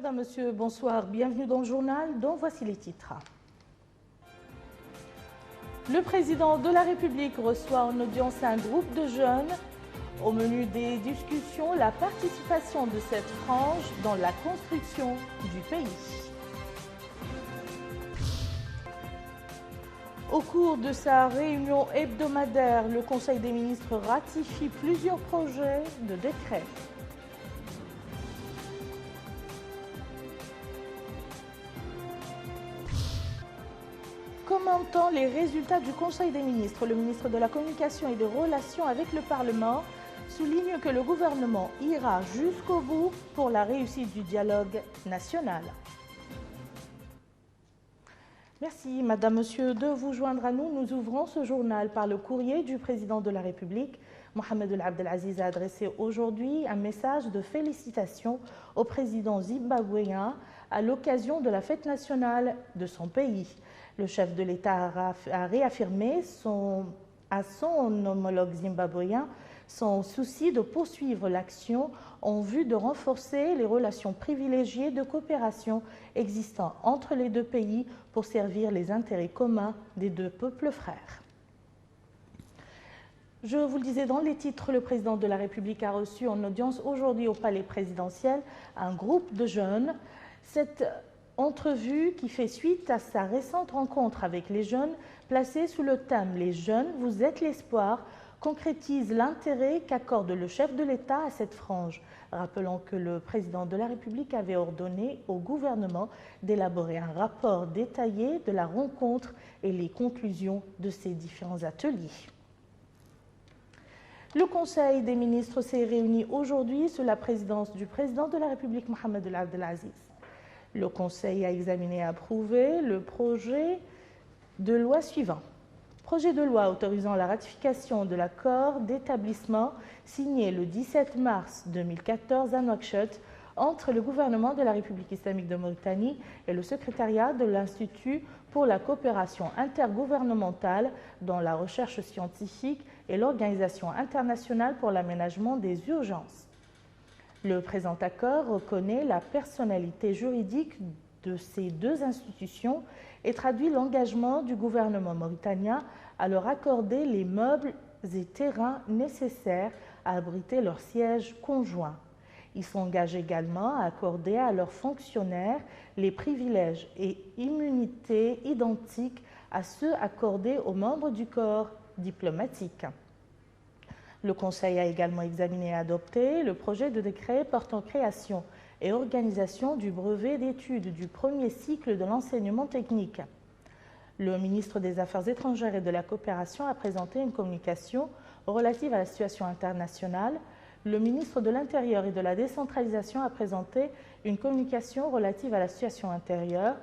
Madame, Monsieur, bonsoir. Bienvenue dans le journal dont voici les titres. Le président de la République reçoit en audience un groupe de jeunes. Au menu des discussions, la participation de cette frange dans la construction du pays. Au cours de sa réunion hebdomadaire, le Conseil des ministres ratifie plusieurs projets de décret. Commentant les résultats du Conseil des ministres, le ministre de la Communication et des Relations avec le Parlement souligne que le gouvernement ira jusqu'au bout pour la réussite du dialogue national. Merci, Madame, Monsieur, de vous joindre à nous. Nous ouvrons ce journal par le courrier du président de la République. Mohamed Ould Abdelaziz a adressé aujourd'hui un message de félicitations au président zimbabwéen à l'occasion de la fête nationale de son pays. Le chef de l'État a réaffirmé à son homologue zimbabwéen son souci de poursuivre l'action en vue de renforcer les relations privilégiées de coopération existant entre les deux pays pour servir les intérêts communs des deux peuples frères. Je vous le disais dans les titres, le président de la République a reçu en audience aujourd'hui au palais présidentiel un groupe de jeunes. Cette entrevue qui fait suite à sa récente rencontre avec les jeunes placée sous le thème « Les jeunes, vous êtes l'espoir » concrétise l'intérêt qu'accorde le chef de l'État à cette frange. Rappelons que le président de la République avait ordonné au gouvernement d'élaborer un rapport détaillé de la rencontre et les conclusions de ces différents ateliers. Le Conseil des ministres s'est réuni aujourd'hui sous la présidence du président de la République, Mohamed Ould Abdelaziz. Le Conseil a examiné et approuvé le projet de loi suivant. Projet de loi autorisant la ratification de l'accord d'établissement signé le 17 mars 2014 à Nouakchott entre le gouvernement de la République islamique de Mauritanie et le secrétariat de l'Institut pour la coopération intergouvernementale dans la recherche scientifique et l'Organisation internationale pour l'aménagement des urgences. Le présent accord reconnaît la personnalité juridique de ces deux institutions et traduit l'engagement du gouvernement mauritanien à leur accorder les meubles et terrains nécessaires à abriter leur siège conjoint. Ils s'engagent également à accorder à leurs fonctionnaires les privilèges et immunités identiques à ceux accordés aux membres du corps diplomatique. Le Conseil a également examiné et adopté le projet de décret portant création et organisation du brevet d'études du premier cycle de l'enseignement technique. Le ministre des Affaires étrangères et de la coopération a présenté une communication relative à la situation internationale. Le ministre de l'Intérieur et de la décentralisation a présenté une communication relative à la situation intérieure.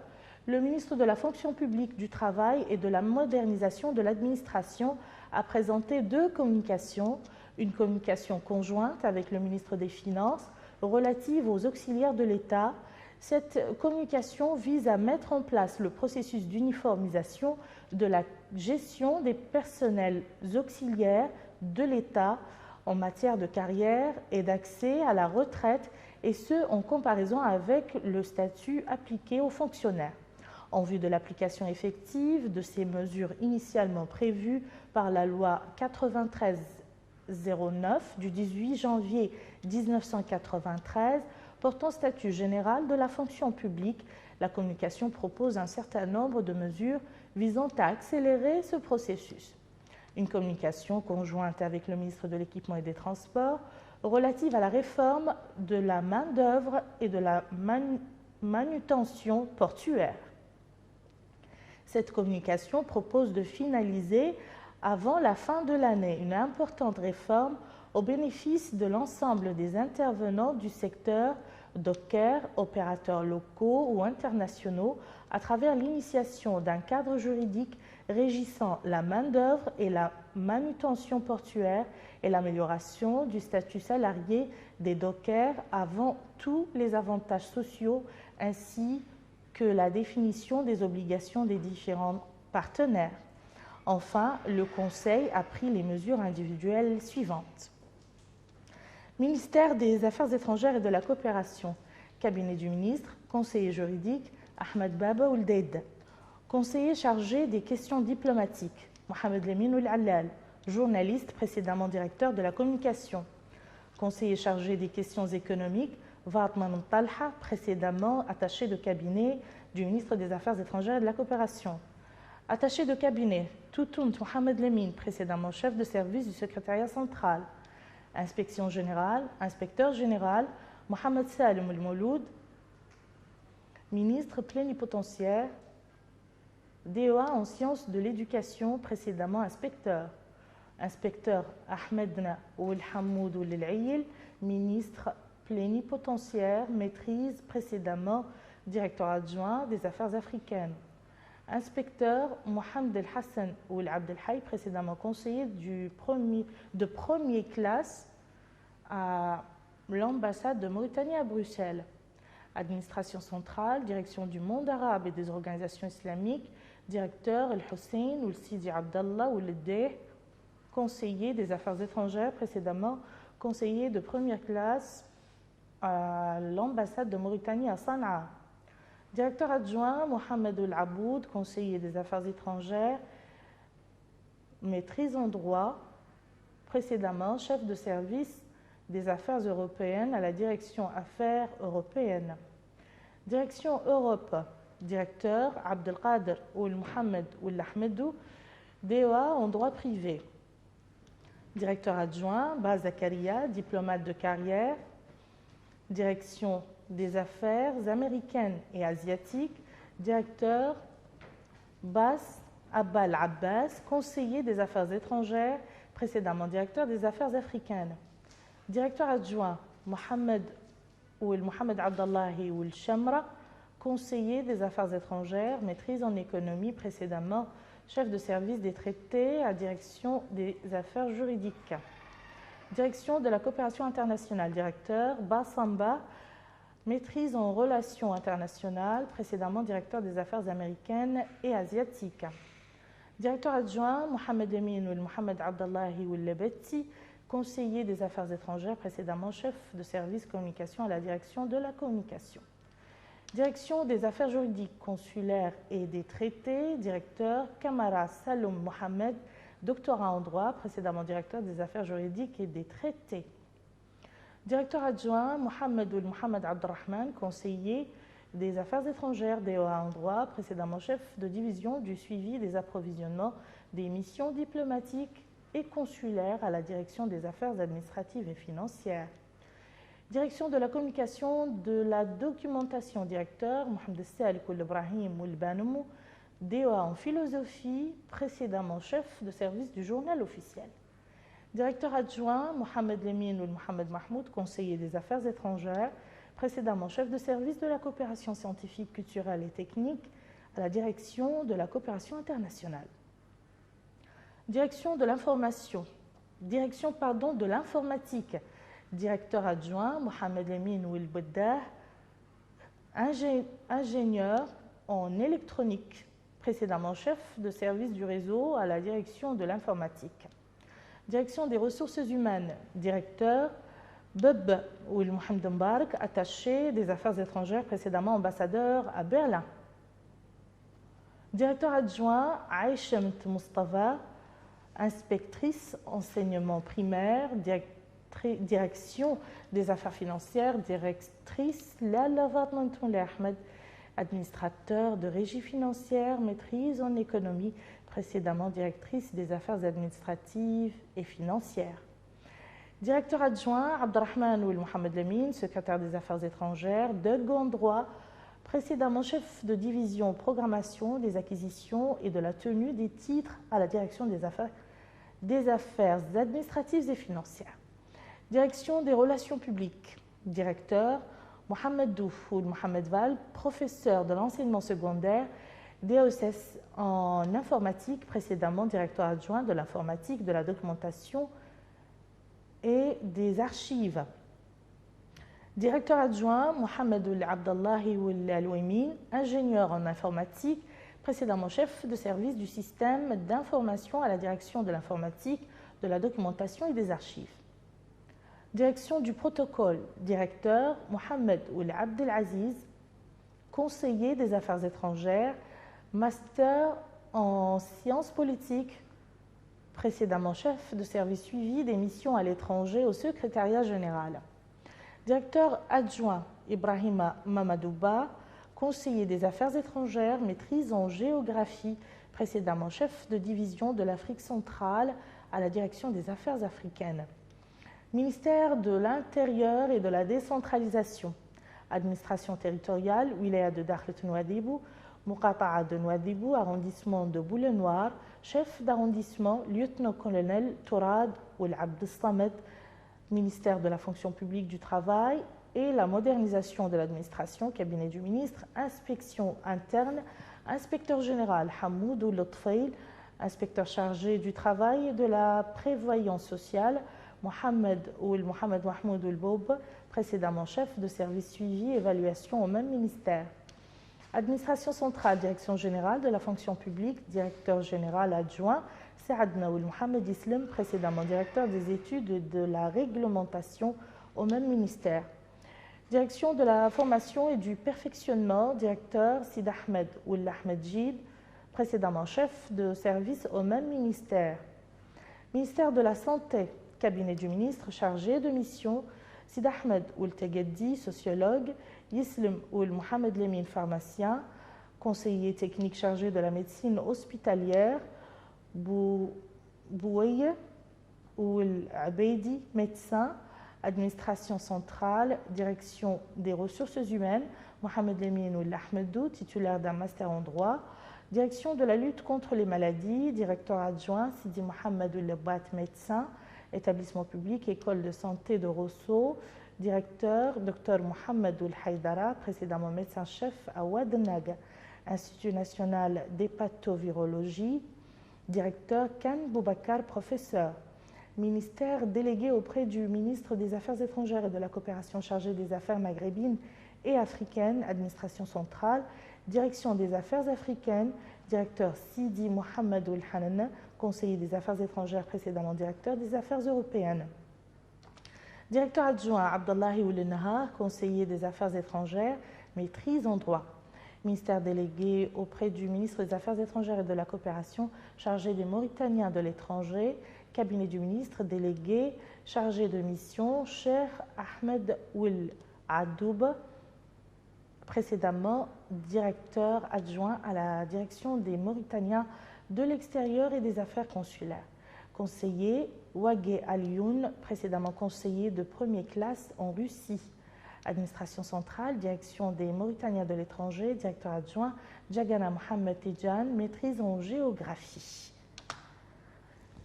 Le ministre de la fonction publique, du travail et de la modernisation de l'administration a présenté deux communications, une communication conjointe avec le ministre des Finances relative aux auxiliaires de l'État. Cette communication vise à mettre en place le processus d'uniformisation de la gestion des personnels auxiliaires de l'État en matière de carrière et d'accès à la retraite, et ce en comparaison avec le statut appliqué aux fonctionnaires. En vue de l'application effective de ces mesures initialement prévues par la loi 93-09 du 18 janvier 1993 portant statut général de la fonction publique, la communication propose un certain nombre de mesures visant à accélérer ce processus. Une communication conjointe avec le ministre de l'Équipement et des Transports relative à la réforme de la main-d'œuvre et de la manutention portuaire. Cette communication propose de finaliser avant la fin de l'année une importante réforme au bénéfice de l'ensemble des intervenants du secteur, dockers, opérateurs locaux ou internationaux, à travers l'initiation d'un cadre juridique régissant la main-d'œuvre et la manutention portuaire et l'amélioration du statut salarié des dockers avant tous les avantages sociaux ainsi que la définition des obligations des différents partenaires. Enfin, le Conseil a pris les mesures individuelles suivantes. Ministère des Affaires étrangères et de la coopération. Cabinet du ministre, conseiller juridique, Ahmed Baba Ouldeid. Conseiller chargé des questions diplomatiques, Mohamed Lemine Oulallal, journaliste précédemment directeur de la communication. Conseiller chargé des questions économiques, Vartman Talha, précédemment attaché de cabinet du ministre des Affaires étrangères et de la coopération. Attaché de cabinet, Toutoun Mohamed Lemine, précédemment chef de service du secrétariat central. Inspection générale, inspecteur général, Mohamed Salim El-Mouloud, ministre plénipotentiaire, DEA en sciences de l'éducation, précédemment inspecteur. Inspecteur Ahmedna Oul-Hamoud Oul-Aïl, ministre plénipotentiaire, maîtrise, précédemment directeur adjoint des affaires africaines. Inspecteur Mohamed El Hassan Oul-Abd El-Hay, précédemment conseiller de première classe à l'ambassade de Mauritanie à Bruxelles. Administration centrale, direction du monde arabe et des organisations islamiques, directeur El-Hussein ou Sidi Abdallah ou Ledeh, conseiller des affaires étrangères, précédemment conseiller de première classe à l'ambassade de Mauritanie à Sanaa. Directeur adjoint Mohamed El-Aboud, conseiller des affaires étrangères, maîtrise en droit, précédemment chef de service des affaires européennes à la direction affaires européennes. Direction Europe, directeur Abdelkader Oul Mohamed Oul Ahmedou, DEA en droit privé. Directeur adjoint Ba Zakaria, diplomate de carrière. Direction des affaires américaines et asiatiques, directeur Bas Abbal Abbas, conseiller des affaires étrangères, précédemment directeur des affaires africaines. Directeur adjoint Mohamed Abdallahi Oul Shamra, conseiller des affaires étrangères, maîtrise en économie, précédemment chef de service des traités à direction des affaires juridiques. Direction de la coopération internationale, directeur Bassamba, maîtrise en relations internationales, précédemment directeur des affaires américaines et asiatiques. Directeur adjoint Mohamed Emin ou Mohamed Abdallahi ou Lebetti, conseiller des affaires étrangères, précédemment chef de service communication à la direction de la communication. Direction des affaires juridiques, consulaires et des traités, directeur Kamara Saloum Mohamed, doctorat en droit, précédemment directeur des affaires juridiques et des traités. Directeur adjoint Mohamed Oul Mohamed Abdelrahman, conseiller des affaires étrangères, DEA en droit, précédemment chef de division du suivi des approvisionnements des missions diplomatiques et consulaires à la direction des affaires administratives et financières. Direction de la communication, de la documentation, directeur Mohamed Salik Oul Ibrahim Oul Banoumou, DEA en philosophie, précédemment chef de service du journal officiel. Directeur adjoint Mohamed Lemine ou Mohamed Mahmoud, conseiller des affaires étrangères, précédemment chef de service de la coopération scientifique, culturelle et technique à la direction de la coopération internationale. Direction de l'information, direction de l'informatique, directeur adjoint Mohamed Lemine ou El-Bouddha, ingénieur en électronique, précédemment chef de service du réseau à la direction de l'informatique. Direction des ressources humaines, directeur Beb ou Mohamed Mbarak, attaché des affaires étrangères, précédemment ambassadeur à Berlin. Directeur adjoint Aïchemt Mustafa, inspectrice enseignement primaire, direction des affaires financières, directrice Lala Vatmantoun Ahmed, administrateur de régie financière, maîtrise en économie, précédemment directrice des affaires administratives et financières. Directeur adjoint Abdelrahman Oul Mohamed Lemine, secrétaire des affaires étrangères, de en droit, précédemment chef de division programmation des acquisitions et de la tenue des titres à la direction des affaires administratives et financières. Direction des relations publiques, directeur Mohamed Douf ou Mohamed Val, professeur de l'enseignement secondaire, DESS en informatique, précédemment directeur adjoint de l'informatique, de la documentation et des archives. Directeur adjoint Mohamed Oul Abdallahi Oul Alouimi, ingénieur en informatique, précédemment chef de service du système d'information à la direction de l'informatique, de la documentation et des archives. Direction du protocole, directeur Mohamed Ould Abdelaziz, conseiller des affaires étrangères, master en sciences politiques, précédemment chef de service suivi des missions à l'étranger au secrétariat général. Directeur adjoint Ibrahima Mamadouba, conseiller des affaires étrangères, maîtrise en géographie, précédemment chef de division de l'Afrique centrale à la direction des affaires africaines. Ministère de l'Intérieur et de la décentralisation, administration territoriale, wilaya de Dakhlet Nouadhibou, Muqata'a de Nouadhibou, arrondissement de Boule-Noire, chef d'arrondissement, lieutenant-colonel Tourad Ould Abdessamed, ministère de la fonction publique du travail et la modernisation de l'administration, cabinet du ministre, inspection interne, inspecteur général Hamoud Ould Tfail, inspecteur chargé du travail et de la prévoyance sociale, Mohamed Mahmoud Ould Boub, précédemment chef de service suivi et évaluation au même ministère. Administration centrale, direction générale de la fonction publique, directeur général adjoint, Saadna Ould Mohamed Islam, précédemment directeur des études et de la réglementation au même ministère. Direction de la formation et du perfectionnement, directeur Sid Ahmed Ould Ahmed Jid, précédemment chef de service au même ministère. Ministère de la Santé, cabinet du ministre chargé de mission, Sid Ahmed Ould Tegeddi, sociologue, Yislim Ould Mohamed Lemine, pharmacien, conseiller technique chargé de la médecine hospitalière, Bouaye Ould Abeidi, médecin, administration centrale, direction des ressources humaines, Mohamed Lemine Ould Ahmedou, titulaire d'un master en droit, direction de la lutte contre les maladies, directeur adjoint, Sidi Mohamed Ould Lebat, médecin, établissement public, école de santé de Rosso, directeur, Dr Mohamed Ould Haïdara, précédemment médecin-chef à Ouadnaga, Institut national d'hépatovirologie, directeur Khan Boubacar, professeur. Ministère délégué auprès du ministre des Affaires étrangères et de la coopération chargé des affaires maghrébines et africaines, administration centrale, direction des affaires africaines, directeur Sidi Mohamed Ould Hanan, conseiller des affaires étrangères, précédemment directeur des affaires européennes. Directeur adjoint Abdallahi Ould Nahar, conseiller des affaires étrangères, maîtrise en droit. Ministère délégué auprès du ministre des Affaires étrangères et de la coopération chargé des Mauritaniens de l'étranger, cabinet du ministre délégué chargé de mission, Cheikh Ahmed Ould Adoub, précédemment directeur adjoint à la direction des Mauritaniens de l'extérieur et des affaires consulaires. Conseiller Wagé Alioun, précédemment conseiller de première classe en Russie. Administration centrale, direction des Mauritaniens de l'étranger, directeur adjoint Jagana Mohamed Tijan, maîtrise en géographie.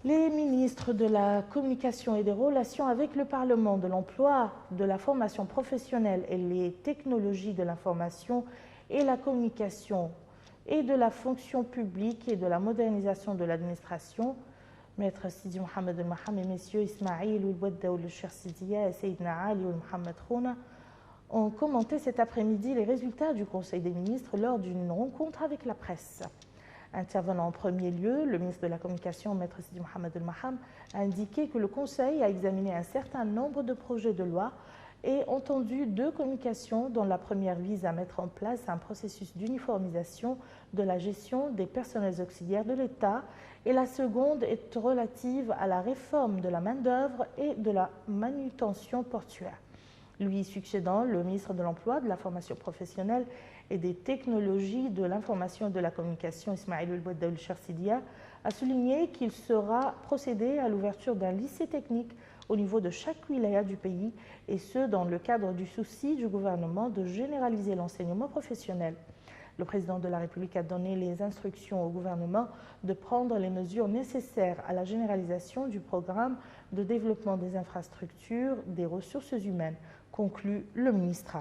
Les ministres de la Communication et des Relations avec le Parlement, de l'Emploi, de la formation professionnelle et les technologies de l'information et la communication et de la fonction publique et de la modernisation de l'administration, Maître Sidi Mohamed El Maham et messieurs Ismaïl Ould Bouedda Ould Cheikh Sidiya et Seydina Ali Ould Mohamed Khouna ont commenté cet après-midi les résultats du Conseil des ministres lors d'une rencontre avec la presse. Intervenant en premier lieu, le ministre de la Communication, Maître Sidi Mohamed El Maham, a indiqué que le Conseil a examiné un certain nombre de projets de loi et entendu 2 communications dont la première vise à mettre en place un processus d'uniformisation de la gestion des personnels auxiliaires de l'État et la seconde est relative à la réforme de la main-d'œuvre et de la manutention portuaire. Lui succédant, le ministre de l'Emploi, de la formation professionnelle et des technologies de l'information et de la communication, Ismaïl Ould Bouedda Ould Cheikh Sidiya, a souligné qu'il sera procédé à l'ouverture d'un lycée technique au niveau de chaque wilaya du pays, et ce, dans le cadre du souci du gouvernement de généraliser l'enseignement professionnel. Le président de la République a donné les instructions au gouvernement de prendre les mesures nécessaires à la généralisation du programme de développement des infrastructures des ressources humaines, conclut le ministre.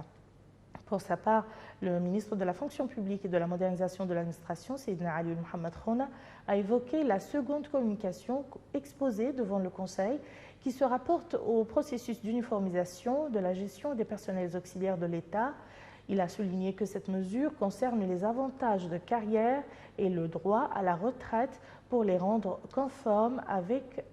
Pour sa part, le ministre de la fonction publique et de la modernisation de l'administration, Seydina Ali Ould Mohamed Khouna, a évoqué la seconde communication exposée devant le Conseil qui se rapporte au processus d'uniformisation de la gestion des personnels auxiliaires de l'État. Il a souligné que cette mesure concerne les avantages de carrière et le droit à la retraite pour les rendre conformes avec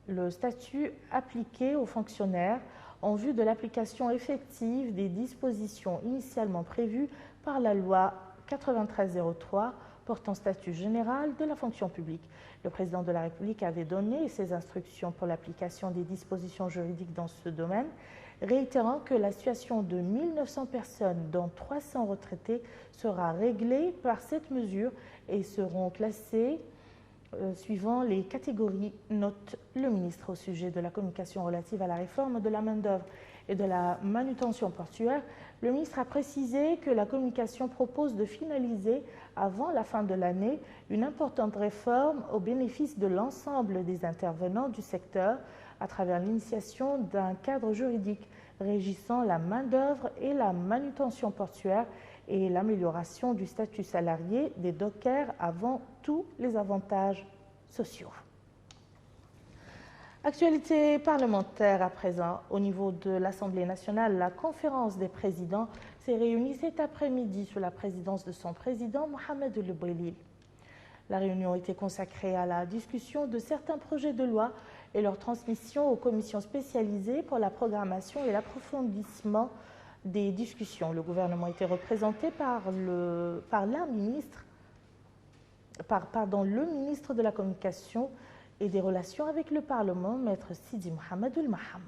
le statut appliqué aux fonctionnaires en vue de l'application effective des dispositions initialement prévues par la loi 9303 portant statut général de la fonction publique. Le président de la République avait donné ses instructions pour l'application des dispositions juridiques dans ce domaine, réitérant que la situation de 1900 personnes, dont 300 retraités, sera réglée par cette mesure et seront classées suivant les catégories, note le ministre au sujet de la communication relative à la réforme de la main-d'œuvre et de la manutention portuaire. Le ministre a précisé que la communication propose de finaliser avant la fin de l'année une importante réforme au bénéfice de l'ensemble des intervenants du secteur à travers l'initiation d'un cadre juridique régissant la main-d'œuvre et la manutention portuaire et l'amélioration du statut salarié des dockers avant tous les avantages sociaux. Actualité parlementaire à présent. Au niveau de l'Assemblée nationale, la conférence des présidents s'est réunie cet après-midi sous la présidence de son président, Mohamed El Boilil. La réunion était consacrée à la discussion de certains projets de loi et leur transmission aux commissions spécialisées pour la programmation et l'approfondissement des discussions. Le gouvernement était représenté par le ministre de la Communication et des Relations avec le Parlement, Maître Sidi Mohamed El Maham.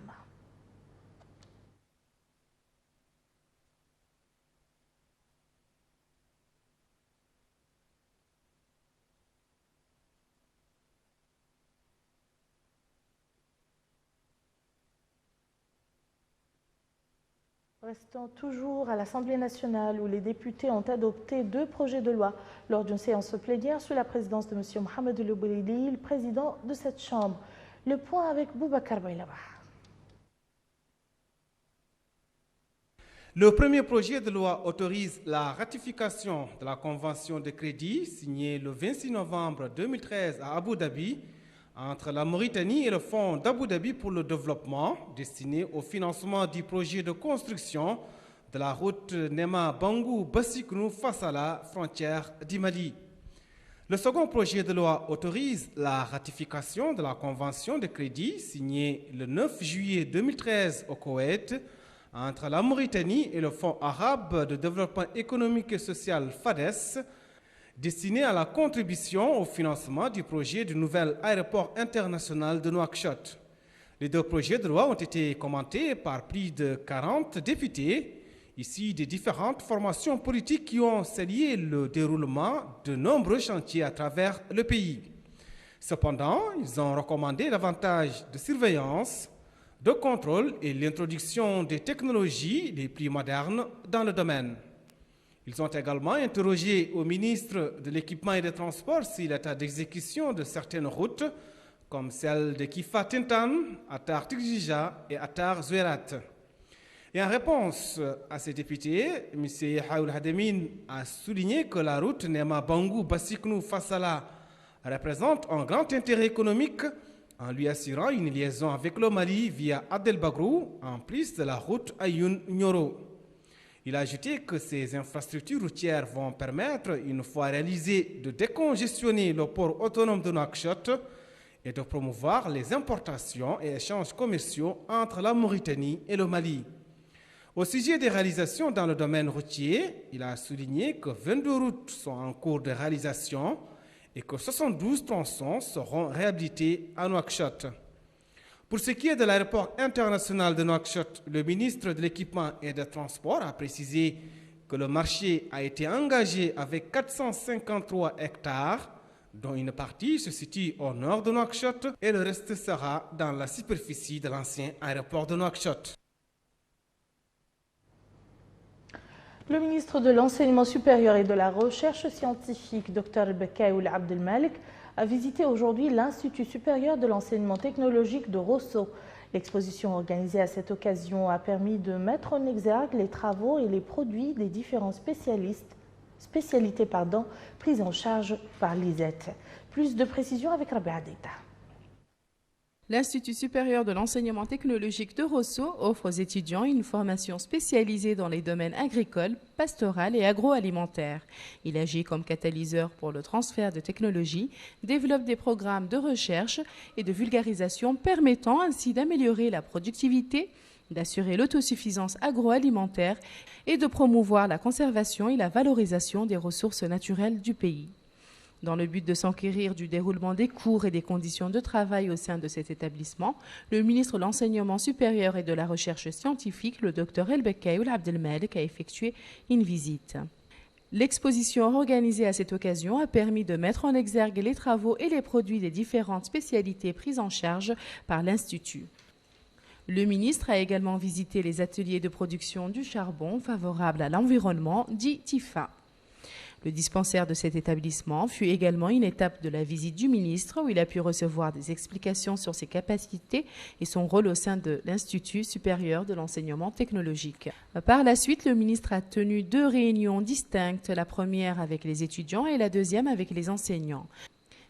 Restons toujours à l'Assemblée nationale où les députés ont adopté 2 projets de loi lors d'une séance plénière sous la présidence de M. Mohamed El Boilil, président de cette Chambre. Le point avec Boubacar Bailaba. Le premier projet de loi autorise la ratification de la convention de crédit signée le 26 novembre 2013 à Abu Dhabi entre la Mauritanie et le Fonds d'Abu Dhabi pour le développement, destiné au financement du projet de construction de la route Nema-Bangou-Bassiknou face à la frontière du Mali. Le second projet de loi autorise la ratification de la convention de crédit signée le 9 juillet 2013 au Koweït entre la Mauritanie et le Fonds arabe de développement économique et social FADES, destiné à la contribution au financement du projet du nouvel aéroport international de Nouakchott. Les 2 projets de loi ont été commentés par plus de 40 députés, issus des différentes formations politiques qui ont salué le déroulement de nombreux chantiers à travers le pays. Cependant, ils ont recommandé l'avantage de surveillance, de contrôle et l'introduction des technologies les plus modernes dans le domaine. Ils ont également interrogé au ministre de l'Équipement et des Transports si l'état d'exécution de certaines routes, comme celle de Kifa Tintan, Attar Tigija et Attar Zouerat. Et en réponse à ces députés, M. Haoul Hademin a souligné que la route Nema-Bangou-Bassiknou Fassala représente un grand intérêt économique en lui assurant une liaison avec le Mali via Adel Bagrou, en plus de la route Ayoun-Nioro. Il a ajouté que ces infrastructures routières vont permettre, une fois réalisées, de décongestionner le port autonome de Nouakchott et de promouvoir les importations et échanges commerciaux entre la Mauritanie et le Mali. Au sujet des réalisations dans le domaine routier, il a souligné que 22 routes sont en cours de réalisation et que 72 tronçons seront réhabilités à Nouakchott. Pour ce qui est de l'aéroport international de Nouakchott, le ministre de l'Équipement et des Transports a précisé que le marché a été engagé avec 453 hectares, dont une partie se situe au nord de Nouakchott et le reste sera dans la superficie de l'ancien aéroport de Nouakchott. Le ministre de l'Enseignement supérieur et de la Recherche scientifique, Dr Bekaïoul Abdelmalek, a visité aujourd'hui l'Institut supérieur de l'enseignement technologique de Rosso. L'exposition organisée à cette occasion a permis de mettre en exergue les travaux et les produits des différents spécialités prises en charge par l'ISET. Plus de précisions avec Rabia Adeta. L'Institut supérieur de l'enseignement technologique de Rosso offre aux étudiants une formation spécialisée dans les domaines agricoles, pastoral et agroalimentaire. Il agit comme catalyseur pour le transfert de technologies, développe des programmes de recherche et de vulgarisation permettant ainsi d'améliorer la productivité, d'assurer l'autosuffisance agroalimentaire et de promouvoir la conservation et la valorisation des ressources naturelles du pays. Dans le but de s'enquérir du déroulement des cours et des conditions de travail au sein de cet établissement, le ministre de l'Enseignement supérieur et de la Recherche scientifique, le Dr El Bekkaï Abdelmalek, a effectué une visite. L'exposition organisée à cette occasion a permis de mettre en exergue les travaux et les produits des différentes spécialités prises en charge par l'Institut. Le ministre a également visité les ateliers de production du charbon favorable à l'environnement, dit TIFA. Le dispensaire de cet établissement fut également une étape de la visite du ministre où il a pu recevoir des explications sur ses capacités et son rôle au sein de l'Institut supérieur de l'enseignement technologique. Par la suite, le ministre a tenu 2 réunions distinctes, la première avec les étudiants et la deuxième avec les enseignants,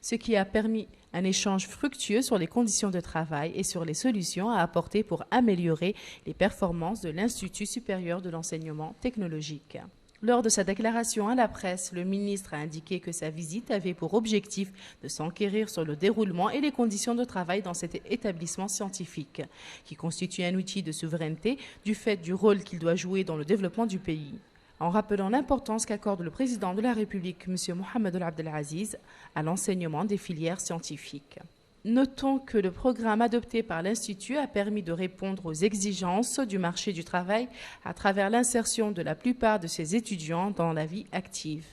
ce qui a permis un échange fructueux sur les conditions de travail et sur les solutions à apporter pour améliorer les performances de l'Institut supérieur de l'enseignement technologique. Lors de sa déclaration à la presse, le ministre a indiqué que sa visite avait pour objectif de s'enquérir sur le déroulement et les conditions de travail dans cet établissement scientifique, qui constitue un outil de souveraineté du fait du rôle qu'il doit jouer dans le développement du pays, en rappelant l'importance qu'accorde le président de la République, M. Mohamed Abdelaziz, à l'enseignement des filières scientifiques. Notons que le programme adopté par l'Institut a permis de répondre aux exigences du marché du travail à travers l'insertion de la plupart de ses étudiants dans la vie active.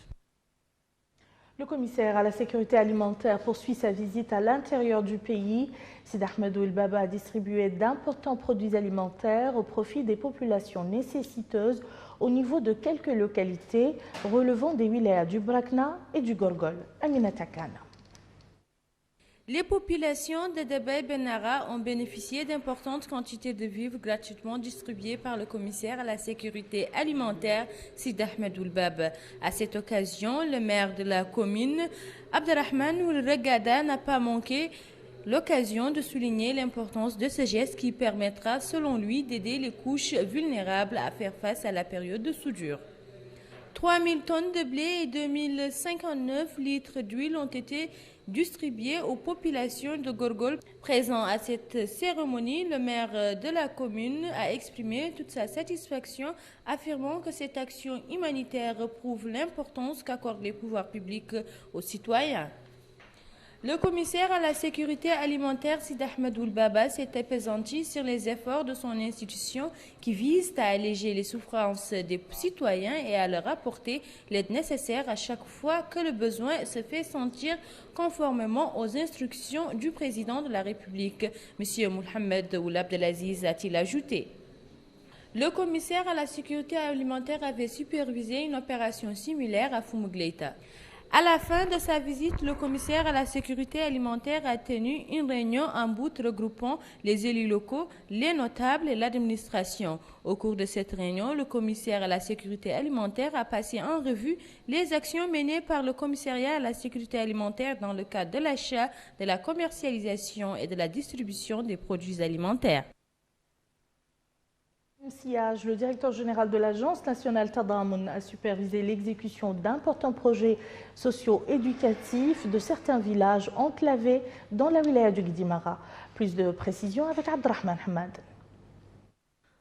Le commissaire à la sécurité alimentaire poursuit sa visite à l'intérieur du pays. Sid Ahmed Ould Baba a distribué d'importants produits alimentaires au profit des populations nécessiteuses au niveau de quelques localités relevant des wilayas du Brakna et du Gorgol. Amina Takana. Les populations de Debay Benara ont bénéficié d'importantes quantités de vivres gratuitement distribuées par le commissaire à la sécurité alimentaire Sid Ahmed Ould Baba. À cette occasion, le maire de la commune, Abderrahman Ould Regada, n'a pas manqué l'occasion de souligner l'importance de ce geste qui permettra, selon lui, d'aider les couches vulnérables à faire face à la période de soudure. 3000 tonnes de blé et 2059 litres d'huile ont été distribués aux populations de Gorgol. Présent à cette cérémonie, le maire de la commune a exprimé toute sa satisfaction, affirmant que cette action humanitaire prouve l'importance qu'accordent les pouvoirs publics aux citoyens. Le commissaire à la sécurité alimentaire Sid Ahmed Ould Baba s'est appesanti sur les efforts de son institution qui visent à alléger les souffrances des citoyens et à leur apporter l'aide nécessaire à chaque fois que le besoin se fait sentir, conformément aux instructions du président de la République, M. Mohamed Ould Abdelaziz, a-t-il ajouté. Le commissaire à la sécurité alimentaire avait supervisé une opération similaire à Fumugleita. À la fin de sa visite, le commissaire à la sécurité alimentaire a tenu une réunion en bout regroupant les élus locaux, les notables et l'administration. Au cours de cette réunion, le commissaire à la sécurité alimentaire a passé en revue les actions menées par le commissariat à la sécurité alimentaire dans le cadre de l'achat, de la commercialisation et de la distribution des produits alimentaires. Le directeur général de l'Agence nationale Tadamun a supervisé l'exécution d'importants projets socio-éducatifs de certains villages enclavés dans la wilaya du Guidimara. Plus de précisions avec Abderrahman Hamad.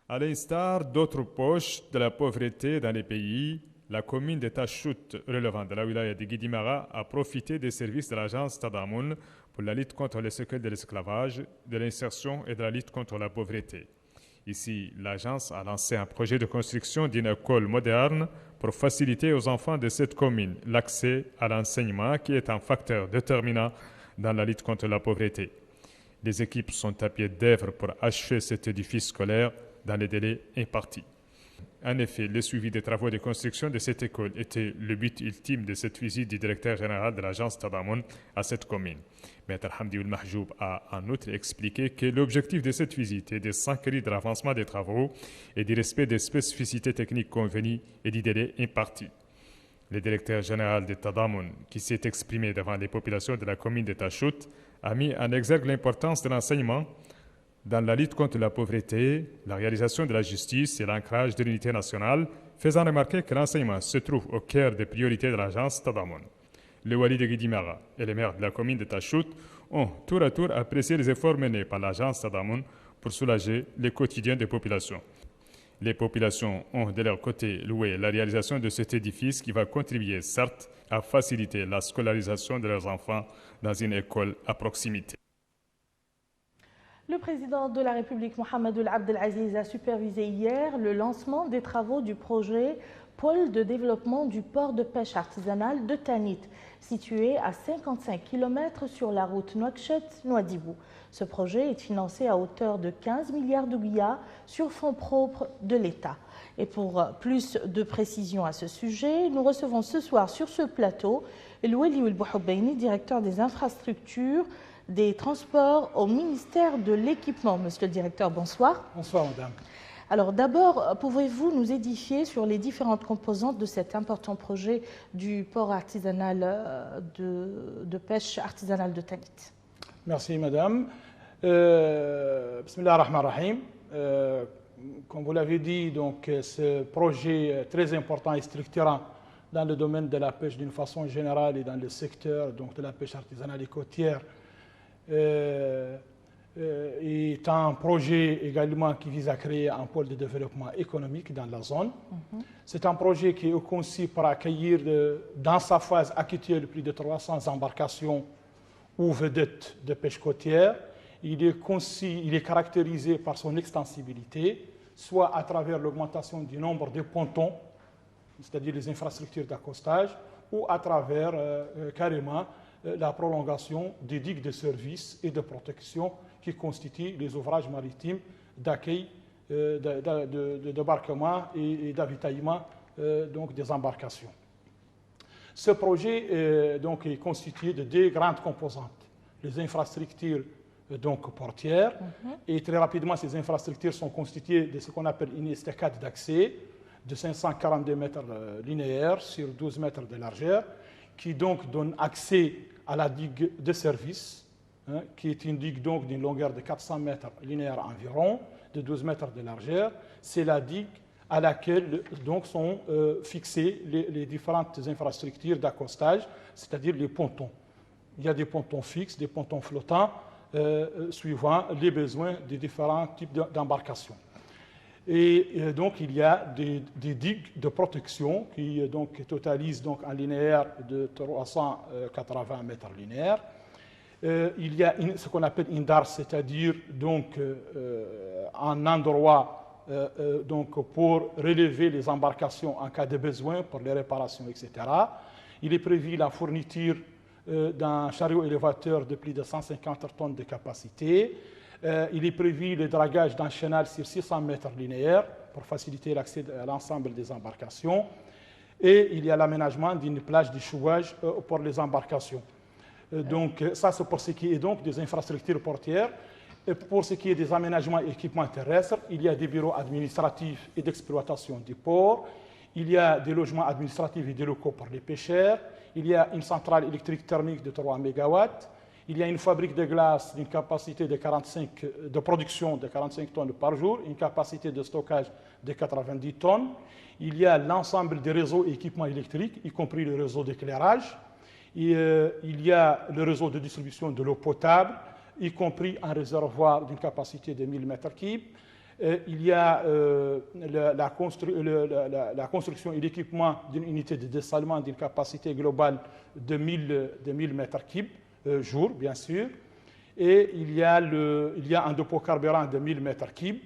À l'instar d'autres poches de la pauvreté dans les pays, la commune de Tachout, relevant de la wilaya de Guidimara, a profité des services de l'agence Tadamun pour la lutte contre le séquelles de l'esclavage, de l'insertion et de la lutte contre la pauvreté. Ici, l'agence a lancé un projet de construction d'une école moderne pour faciliter aux enfants de cette commune l'accès à l'enseignement qui est un facteur déterminant dans la lutte contre la pauvreté. Les équipes sont à pied d'œuvre pour achever cet édifice scolaire dans les délais impartis. En effet, le suivi des travaux de construction de cette école était le but ultime de cette visite du directeur général de l'agence Tadamun à cette commune. Maître Hamdi Ould Mahjoub a en outre expliqué que l'objectif de cette visite est de s'enquérir de l'avancement des travaux et du respect des spécificités techniques convenues et du délai imparti. Le directeur général de Tadamoun, qui s'est exprimé devant les populations de la commune de Tachout, a mis en exergue l'importance de l'enseignement dans la lutte contre la pauvreté, la réalisation de la justice et l'ancrage de l'unité nationale, faisant remarquer que l'enseignement se trouve au cœur des priorités de l'agence Tadamoun. Le wali de Guidimara et le maire de la commune de Tachout ont tour à tour apprécié les efforts menés par l'agence Tadamoun pour soulager le quotidien des populations. Les populations ont de leur côté loué la réalisation de cet édifice qui va contribuer, certes, à faciliter la scolarisation de leurs enfants dans une école à proximité. Le président de la République, Mohamed Ould Abdel Aziz, a supervisé hier le lancement des travaux du projet Pôle de développement du port de pêche artisanal de Tanit, situé à 55 km sur la route Nouakchott-Nouadhibou. Ce projet est financé à hauteur de 15 milliards d'ouïas sur fonds propres de l'État. Et pour plus de précisions à ce sujet, nous recevons ce soir sur ce plateau Loueli Bouhoubeini, directeur des infrastructures des transports au ministère de l'Équipement. Monsieur le directeur, bonsoir. Bonsoir, madame. Alors d'abord, pouvez-vous nous édifier sur les différentes composantes de cet important projet du port artisanal de pêche artisanale de Tanit? Merci, madame. Bismillah ar-Rahman ar-Rahim. Comme vous l'avez dit, donc, ce projet très important et structurant dans le domaine de la pêche d'une façon générale et dans le secteur donc, de la pêche artisanale et côtière est un projet également qui vise à créer un pôle de développement économique dans la zone. C'est un projet qui est conçu pour accueillir dans sa phase actuelle plus de 300 embarcations ou vedettes de pêche côtière. Il est caractérisé par son extensibilité, soit à travers l'augmentation du nombre de pontons, c'est-à-dire les infrastructures d'accostage, ou à travers carrément la prolongation des digues de service et de protection qui constituent les ouvrages maritimes d'accueil, de débarquement et d'avitaillement donc des embarcations. Ce projet donc, est constitué de deux grandes composantes. Les infrastructures donc, portières, et très rapidement, ces infrastructures sont constituées de ce qu'on appelle une estacade d'accès de 542 mètres linéaires sur 12 mètres de largeur, qui donc donne accès à la digue de service, qui est une digue donc d'une longueur de 400 mètres linéaires environ, de 12 mètres de largeur. C'est la digue à laquelle donc, sont fixées les différentes infrastructures d'accostage, c'est-à-dire les pontons. Il y a des pontons fixes, des pontons flottants, suivant les besoins des différents types d'embarcations. Et donc, il y a des digues de protection qui donc, totalisent donc, un linéaire de 380 mètres linéaires. Il y a ce qu'on appelle une darse, c'est-à-dire donc, un endroit donc, pour relever les embarcations en cas de besoin, pour les réparations, etc. Il est prévu la fourniture d'un chariot élévateur de plus de 150 tonnes de capacité. Il est prévu le dragage d'un chenal sur 600 mètres linéaires pour faciliter l'accès à l'ensemble des embarcations. Et il y a l'aménagement d'une plage d'échouage pour les embarcations. Donc ça, c'est pour ce qui est donc des infrastructures portières. Et pour ce qui est des aménagements et équipements terrestres, il y a des bureaux administratifs et d'exploitation du port. Il y a des logements administratifs et des locaux pour les pêcheurs. Il y a une centrale électrique thermique de 3 MW. Il y a une fabrique de glace d'une capacité de production de 45 tonnes par jour, une capacité de stockage de 90 tonnes. Il y a l'ensemble des réseaux et équipements électriques, y compris le réseau d'éclairage. Il y a le réseau de distribution de l'eau potable, y compris un réservoir d'une capacité de 1000 m3. Il y a la construction et l'équipement d'une unité de dessalement d'une capacité globale de 1000 m3. Jour, bien sûr, et il y a un dépôt carburant de 1000 m3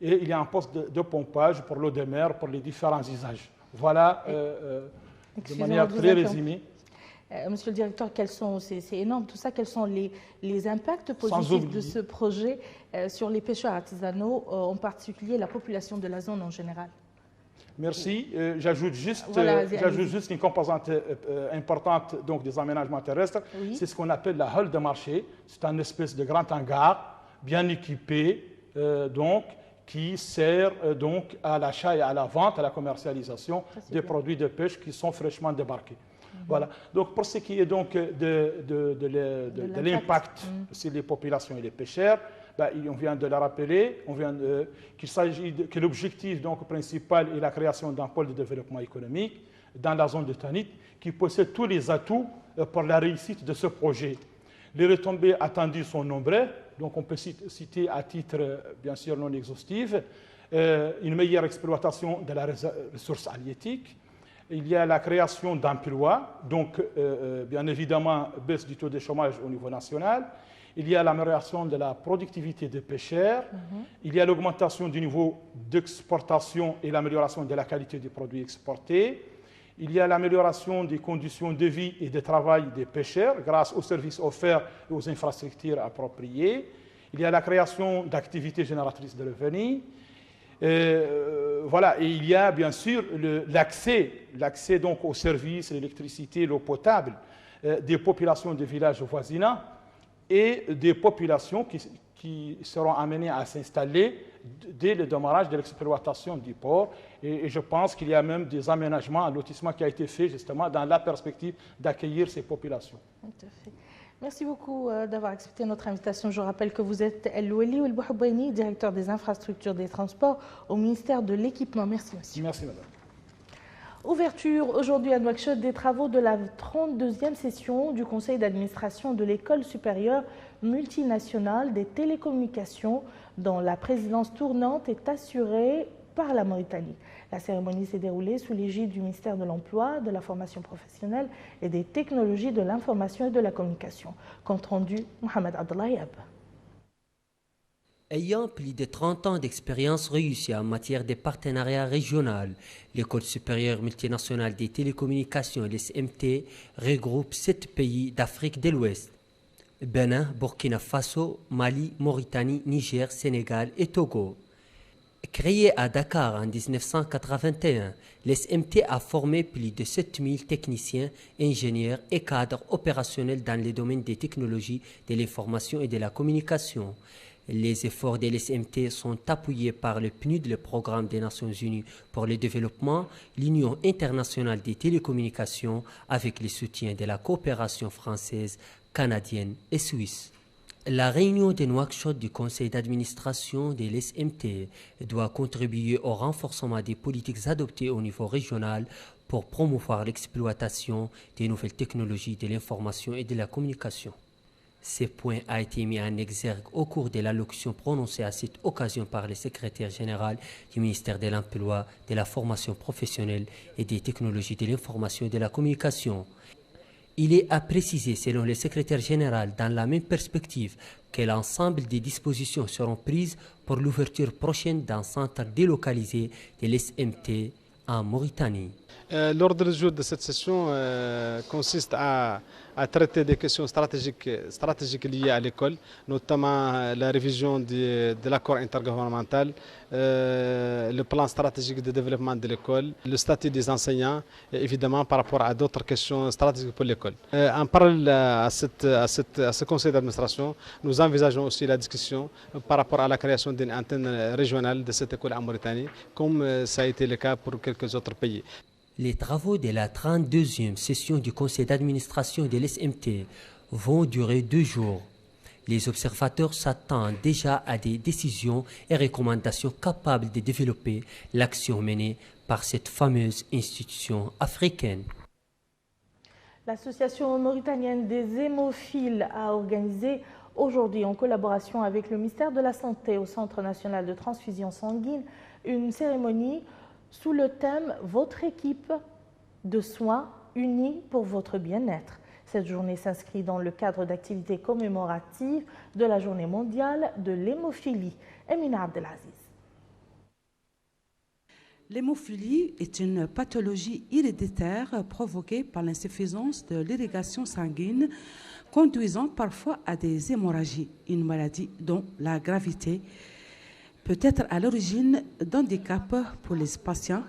et il y a un poste de pompage pour l'eau de mer pour les différents usages. Voilà, de manière très résumée. Monsieur le directeur, c'est énorme tout ça, quels sont les impacts positifs de ce projet sur les pêcheurs artisanaux, en particulier la population de la zone en général? Merci. J'ajoute juste une composante importante donc, des aménagements terrestres. Oui. C'est ce qu'on appelle la halle de marché. C'est une espèce de grand hangar bien équipé, donc, qui sert donc à l'achat et à la vente, à la commercialisation des produits de pêche qui sont fraîchement débarqués. Voilà. Donc, pour ce qui est donc de l'impact sur les populations et les pêcheurs, on vient de le rappeler, qu'il s'agit que l'objectif donc principal est la création d'un pôle de développement économique dans la zone de Tanit qui possède tous les atouts pour la réussite de ce projet. Les retombées attendues sont nombreuses, donc on peut citer à titre bien sûr non exhaustif une meilleure exploitation de la ressource halieutique. Il y a la création d'emplois, donc bien évidemment baisse du taux de chômage au niveau national. Il y a l'amélioration de la productivité des pêcheurs. Il y a l'augmentation du niveau d'exportation et l'amélioration de la qualité des produits exportés. Il y a l'amélioration des conditions de vie et de travail des pêcheurs grâce aux services offerts et aux infrastructures appropriées. Il y a la création d'activités génératrices de revenus. Voilà, et il y a bien sûr l'accès donc aux services, l'électricité, l'eau potable des populations des villages voisinants et des populations qui seront amenées à s'installer dès le démarrage de l'exploitation du port. Et je pense qu'il y a même des aménagements, un lotissement qui a été fait justement dans la perspective d'accueillir ces populations. Tout à fait. Merci beaucoup d'avoir accepté notre invitation. Je rappelle que vous êtes El Oueli El Bouhoubaini, directeur des infrastructures des transports au ministère de l'Équipement. Merci, monsieur. Merci, madame. Ouverture aujourd'hui à Nouakchott des travaux de la 32e session du conseil d'administration de l'école supérieure multinationale des télécommunications dont la présidence tournante est assurée par la Mauritanie. La cérémonie s'est déroulée sous l'égide du ministère de l'Emploi, de la formation professionnelle et des technologies de l'information et de la communication. Compte rendu, Mohamed Abdallah. Ayant plus de 30 ans d'expérience réussie en matière de partenariat régional, l'École supérieure multinationale des télécommunications, l'SMT, regroupe 7 pays d'Afrique de l'Ouest: Bénin, Burkina Faso, Mali, Mauritanie, Niger, Sénégal et Togo. Créée à Dakar en 1981, l'SMT a formé plus de 7000 techniciens, ingénieurs et cadres opérationnels dans les domaines des technologies, de l'information et de la communication. Les efforts de l'SMT sont appuyés par le PNUD, le Programme des Nations Unies pour le développement, l'Union internationale des télécommunications, avec le soutien de la coopération française, canadienne et suisse. La réunion de Nouakchott du conseil d'administration de l'SMT doit contribuer au renforcement des politiques adoptées au niveau régional pour promouvoir l'exploitation des nouvelles technologies de l'information et de la communication. Ce point a été mis en exergue au cours de l'allocution prononcée à cette occasion par le secrétaire général du ministère de l'Emploi, de la formation professionnelle et des technologies de l'information et de la communication. Il est à préciser, selon le secrétaire général, dans la même perspective, que l'ensemble des dispositions seront prises pour l'ouverture prochaine d'un centre délocalisé de l'SMT en Mauritanie. L'ordre du jour de cette session consiste à traiter des questions stratégiques liées à l'école, notamment la révision de l'accord intergouvernemental, le plan stratégique de développement de l'école, le statut des enseignants, et évidemment par rapport à d'autres questions stratégiques pour l'école. En parallèle à ce conseil d'administration, nous envisageons aussi la discussion par rapport à la création d'une antenne régionale de cette école en Mauritanie, comme ça a été le cas pour quelques autres pays. Les travaux de la 32e session du conseil d'administration de l'SMT vont durer 2 jours. Les observateurs s'attendent déjà à des décisions et recommandations capables de développer l'action menée par cette fameuse institution africaine. L'association mauritanienne des hémophiles a organisé aujourd'hui, en collaboration avec le ministère de la Santé au Centre national de transfusion sanguine, une cérémonie sous le thème « Votre équipe de soins unie pour votre bien-être ». Cette journée s'inscrit dans le cadre d'activités commémoratives de la Journée mondiale de l'hémophilie. Emina Abdelaziz. L'hémophilie est une pathologie héréditaire provoquée par l'insuffisance de l'irrigation sanguine, conduisant parfois à des hémorragies, une maladie dont la gravité peut être à l'origine d'handicap pour les patients,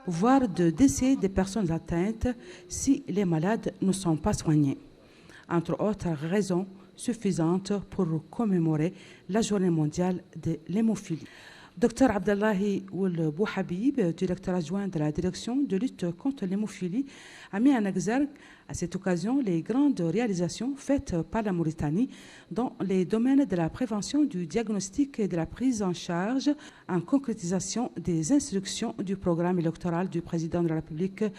voire de décès des personnes atteintes si les malades ne sont pas soignés. Entre autres raisons suffisantes pour commémorer la Journée mondiale de l'hémophilie. Dr Abdallahi Ould Bouhabib, directeur adjoint de la direction de lutte contre l'hémophilie, a mis en exergue à cette occasion les grandes réalisations faites par la Mauritanie dans les domaines de la prévention, du diagnostic et de la prise en charge en concrétisation des instructions du programme électoral du président de la République, M.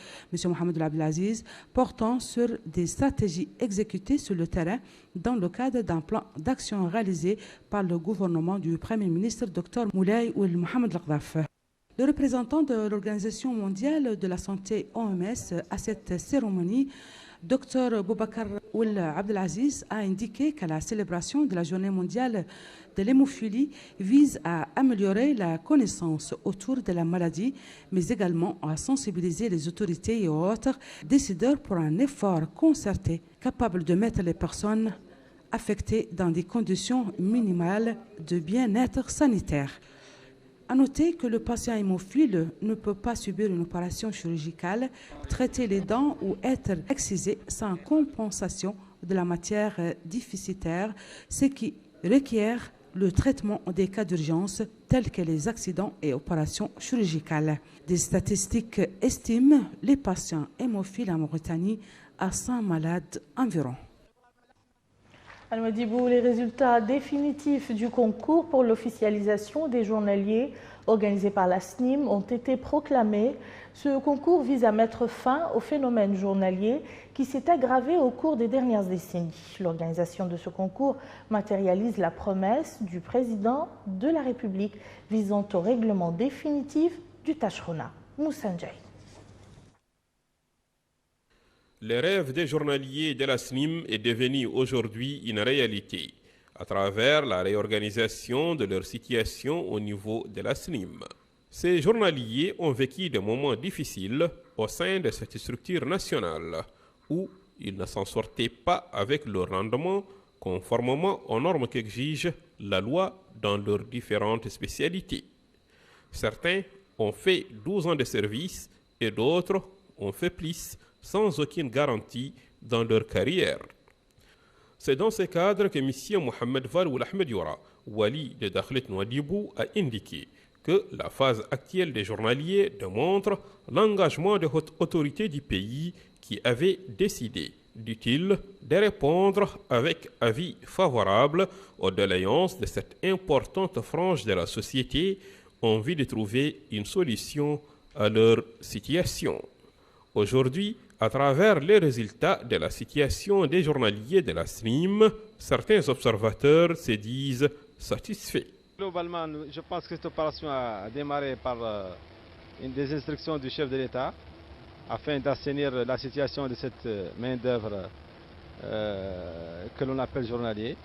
Mohamed Ould Abdelaziz, portant sur des stratégies exécutées sur le terrain dans le cadre d'un plan d'action réalisé par le gouvernement du Premier ministre Dr Moulay Ould Mohamed Al-Ghdaf. Le représentant de l'Organisation mondiale de la santé OMS à cette cérémonie, Dr Boubacar Ould Abdelaziz, a indiqué que la célébration de la Journée mondiale de l'hémophilie vise à améliorer la connaissance autour de la maladie, mais également à sensibiliser les autorités et autres décideurs pour un effort concerté capable de mettre les personnes affectées dans des conditions minimales de bien-être sanitaire. À noter que le patient hémophile ne peut pas subir une opération chirurgicale, traiter les dents ou être excisé sans compensation de la matière déficitaire, ce qui requiert le traitement des cas d'urgence tels que les accidents et opérations chirurgicales. Des statistiques estiment les patients hémophiles en Mauritanie à 100 malades environ. Al-Madibou, les résultats définitifs du concours pour l'officialisation des journaliers organisé par la SNIM ont été proclamés. Ce concours vise à mettre fin au phénomène journalier qui s'est aggravé au cours des dernières décennies. L'organisation de ce concours matérialise la promesse du président de la République visant au règlement définitif du Tashrona. Moussa Ndiaye. Le rêve des journaliers de la SNIM est devenu aujourd'hui une réalité à travers la réorganisation de leur situation au niveau de la SNIM. Ces journaliers ont vécu des moments difficiles au sein de cette structure nationale où ils ne s'en sortaient pas avec leur rendement conformément aux normes qu'exige la loi dans leurs différentes spécialités. Certains ont fait 12 ans de service et d'autres ont fait plus sans aucune garantie dans leur carrière. C'est dans ce cadre que M. Mohamed Val Ould Ahmed Youra, Wali de Dakhlet Nouadhibou, a indiqué que la phase actuelle des journaliers démontre l'engagement de haute autorité du pays qui avait décidé, dit-il, de répondre avec avis favorable aux doléances de cette importante frange de la société en vue de trouver une solution à leur situation. Aujourd'hui, à travers les résultats de la situation des journaliers de la SNIM, certains observateurs se disent satisfaits. Globalement, je pense que cette opération a démarré par une des instructions du chef de l'État afin d'assainir la situation de cette main-d'œuvre que l'on appelle journalier.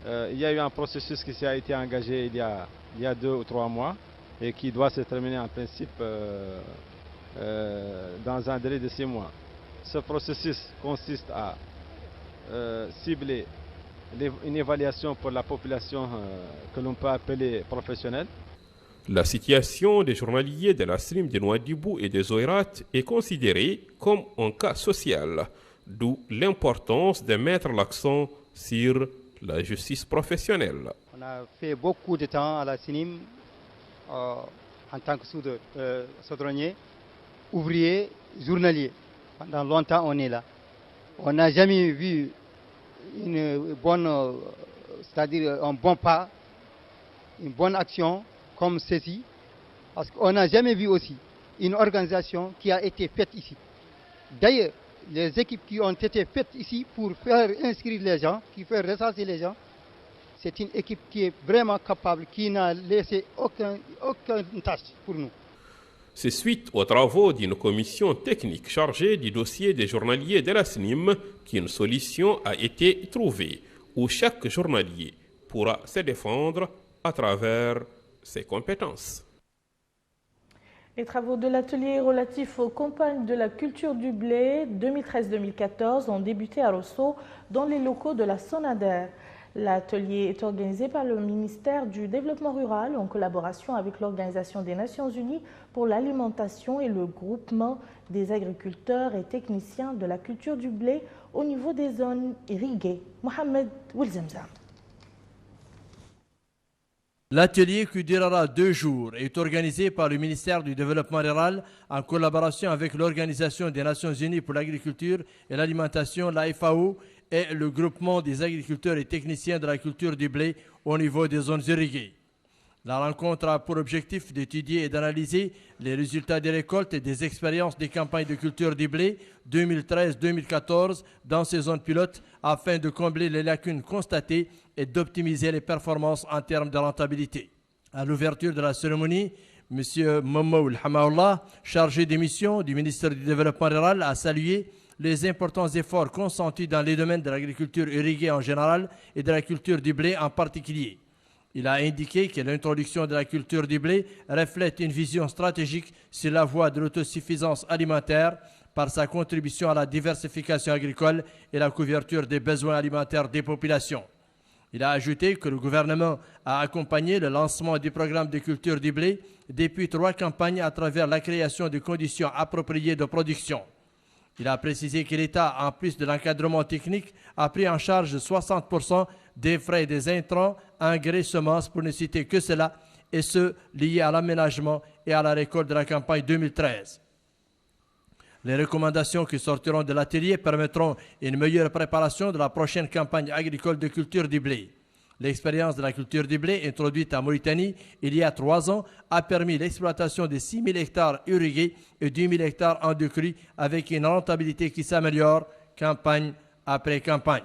Il y a eu un processus qui a été engagé il y a 2 ou 3 mois et qui doit se terminer en principe dans un délai de 6 mois. Ce processus consiste à cibler une évaluation pour la population que l'on peut appeler professionnelle. La situation des journaliers de la SNIM de Nouadhibou et des Oïrat est considérée comme un cas social, d'où l'importance de mettre l'accent sur la justice professionnelle. On a fait beaucoup de temps à la SNIM en tant que chaudronnier, ouvrier, journalier. Pendant longtemps, on est là. On n'a jamais vu c'est-à-dire un bon pas, une bonne action comme ceci, parce qu'on n'a jamais vu aussi une organisation qui a été faite ici. D'ailleurs, les équipes qui ont été faites ici pour faire inscrire les gens, qui faire recenser les gens, c'est une équipe qui est vraiment capable, qui n'a laissé aucune tâche pour nous. C'est suite aux travaux d'une commission technique chargée du dossier des journaliers de la SNIM qu'une solution a été trouvée, où chaque journalier pourra se défendre à travers ses compétences. Les travaux de l'atelier relatifs aux campagnes de la culture du blé 2013-2014 ont débuté à Rosso dans les locaux de la SONADER. L'atelier est organisé par le ministère du Développement rural en collaboration avec l'Organisation des Nations Unies pour l'alimentation et le groupement des agriculteurs et techniciens de la culture du blé au niveau des zones irriguées. Mohamed Ould Zemzem. L'atelier qui durera 2 jours est organisé par le ministère du Développement rural en collaboration avec l'Organisation des Nations Unies pour l'agriculture et l'alimentation, la FAO, et le groupement des agriculteurs et techniciens de la culture du blé au niveau des zones irriguées. La rencontre a pour objectif d'étudier et d'analyser les résultats des récoltes et des expériences des campagnes de culture du blé 2013-2014 dans ces zones pilotes afin de combler les lacunes constatées et d'optimiser les performances en termes de rentabilité. À l'ouverture de la cérémonie, M. Momoul Hamaoula, chargé des missions du ministère du Développement rural, a salué les importants efforts consentis dans les domaines de l'agriculture irriguée en général et de la culture du blé en particulier. Il a indiqué que l'introduction de la culture du blé reflète une vision stratégique sur la voie de l'autosuffisance alimentaire par sa contribution à la diversification agricole et la couverture des besoins alimentaires des populations. Il a ajouté que le gouvernement a accompagné le lancement du programme de culture du blé depuis 3 campagnes à travers la création de conditions appropriées de production. Il a précisé que l'État, en plus de l'encadrement technique, a pris en charge 60% des frais des intrants, engrais, semences, pour ne citer que cela, et ceux liés à l'aménagement et à la récolte de la campagne 2013. Les recommandations qui sortiront de l'atelier permettront une meilleure préparation de la prochaine campagne agricole de culture du blé. L'expérience de la culture du blé, introduite en Mauritanie il y a 3 ans, a permis l'exploitation de 6 000 hectares irrigués et 10 000 hectares en décrue avec une rentabilité qui s'améliore campagne après campagne.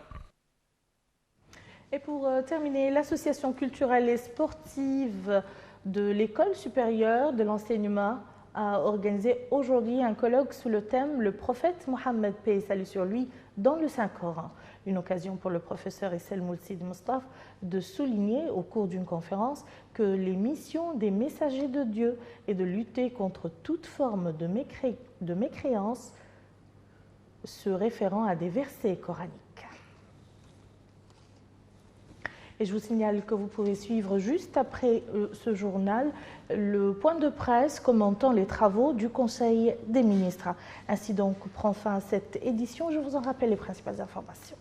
Et pour terminer, l'association culturelle et sportive de l'école supérieure de l'enseignement a organisé aujourd'hui un colloque sous le thème « Le prophète Mohammed, paix et salut sur lui, dans le Saint-Coran ». Une occasion pour le professeur Issel Moulsid Moustapha de souligner au cours d'une conférence que les missions des messagers de Dieu est de lutter contre toute forme de mécréance se référant à des versets coraniques. Et je vous signale que vous pouvez suivre juste après ce journal le point de presse commentant les travaux du Conseil des ministres. Ainsi donc prend fin cette édition. Je vous en rappelle les principales informations.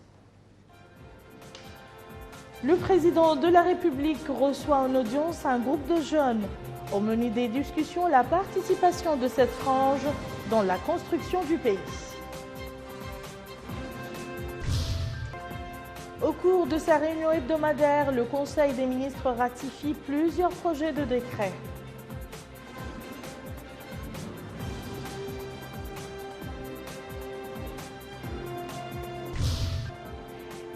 Le président de la République reçoit en audience un groupe de jeunes. Au menu des discussions, la participation de cette frange dans la construction du pays. Au cours de sa réunion hebdomadaire, le Conseil des ministres ratifie plusieurs projets de décret.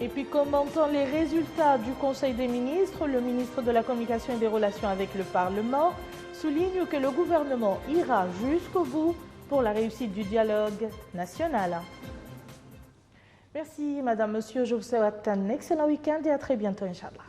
Et puis, commentant les résultats du Conseil des ministres, le ministre de la Communication et des Relations avec le Parlement souligne que le gouvernement ira jusqu'au bout pour la réussite du dialogue national. Merci, Madame, Monsieur. Je vous souhaite un excellent week-end et à très bientôt, Inch'Allah.